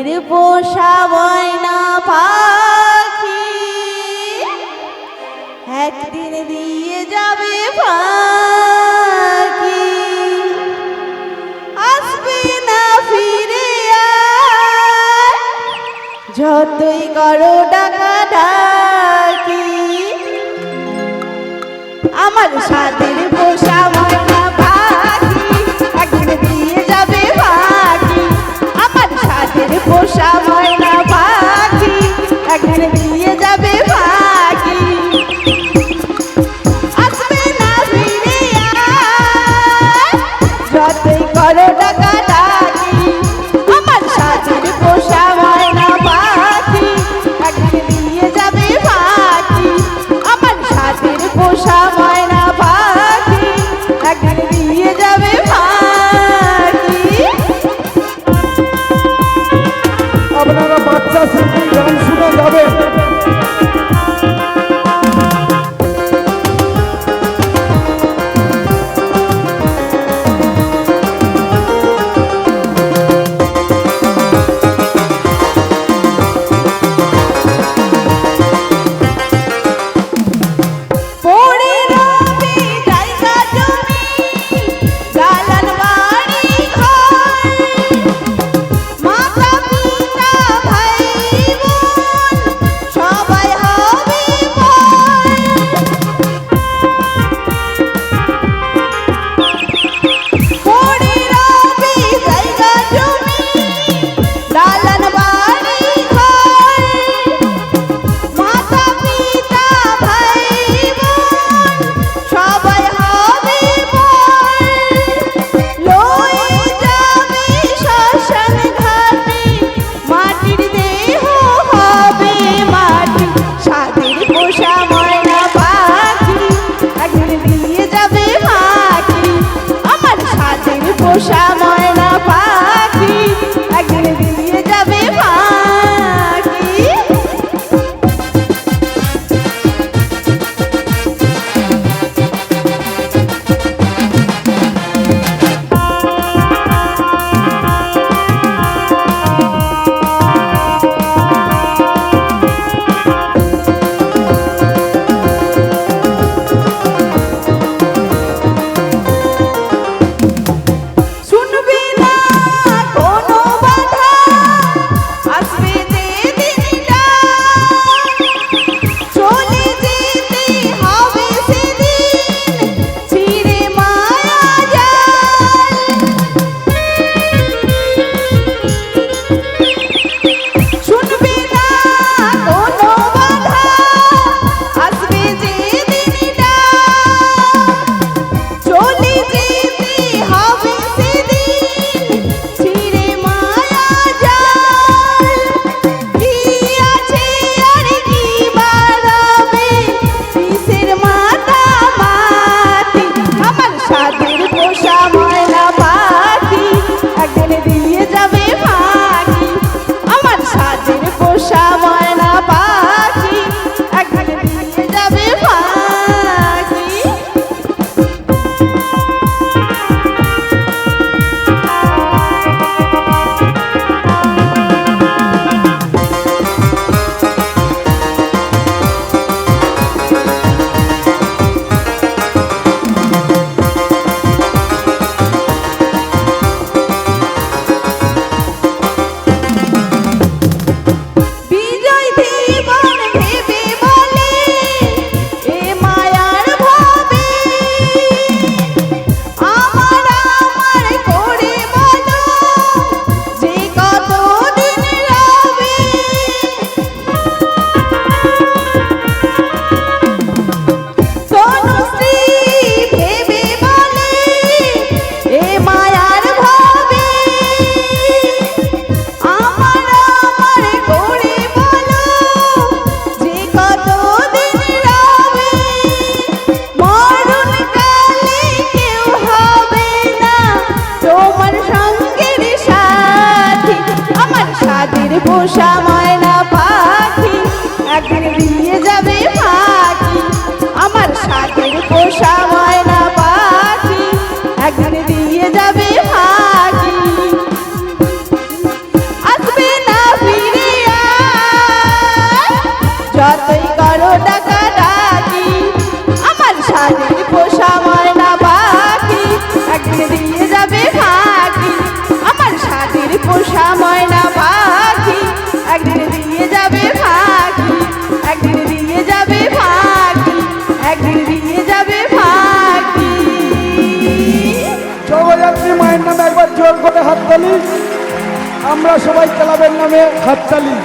সাদের পোষা ময়না পাখি একদিন দিয়ে যাবে ফাঁকি, আসবে না ফিরে আর যতই করো ডাকাডাকি। আমার সাদের পোষা ময়না পাখি একদিন দিয়ে যাবে ফাঁকি, আমার সাদের পোষা ময়না পাখি একদিন দিয়ে যাবে ফাঁকি, আসবে না ফিরে আর যতই করো ডাকাডাকি। আমার সাদের পোষা ময়না পাখি একদিন দিয়ে যাবে ফাঁকি, আমার সাদের পোষা ময়না পাখি একদিন দিয়ে যাবে ফাঁকি। আপনারা বাচ্চা শিল্পী গান শুনে যাবেন। পড়ে রবে জায়গা জমি, দালান বাড়ি ঘর, মাতা পিতা ভাই বোন সবাই হবে পর। পড়ে রবে জায়গা জমি, দালান বাড়ি ঘর, মাতা পিতা ভাই বোন সবাই হবে পর। লয়ে যাবে শ্মশান ঘাটে, মাটির দেহ হবে মাটি। সাদের পোষা ময়না পাখি একদিন দিয়ে যাবে ফাঁকি, আমার সাদের পোষা ময়না পাখি একদিন দিয়ে যাবে ফাঁকি। শুনবে না কোনো বাধা, আসবে যে দিনটা, চলে যেতে হবে সেদিন ছিঁড়ে মায়া জাল। শুনবে না কোনো বাধা, আসবে যে দিনটা, চলে যেতে হবে সেদিন ছিঁড়ে মায়া জাল। কি আছে আর কি বাড়াবে কিসের মাতামাতি, আমার সাদের পোষা ময়না পাখি একদিন দিয়ে যাবে ফাঁকি, আমার সাদের পোষা ময়না পাখি একদিন দিয়ে যাবে ফাঁকি। বিজয় জীবন ভেবে বলে এ মায়ার ভাবে, আমার আমার করে বলো যে কতদিন রবে। তনুশ্রী ভেবে বলে এ মায়ার ভাবে, আমার আমার করে বলো যে কতদিন রবে। মরণ কালে কেউ হবে না তোমার সঙ্গের সাথী, আমার সাদের পোষা ময়না পাখি একদিন দিয়ে যাবে ফাঁকি, আমার সাদের পোষা ময়না পাখি একদিন দিয়ে যাবে ফাঁকি, আসবে না পোষা ময়না পাখি একদিন দিয়ে যাবে ফাঁকি। আমার সাথীর পোষা ময়না পাখি একদিন দিয়ে যাবে ফাঁকি, একদিন দিয়ে যাবে ফাঁকি, একদিন দিয়ে যাবে ফাঁকি। জগদ্ধাত্রী মায়ের নামে একবার জোর করে হাততালি। আমরা সবাই ক্লাবের নামে হাততালি।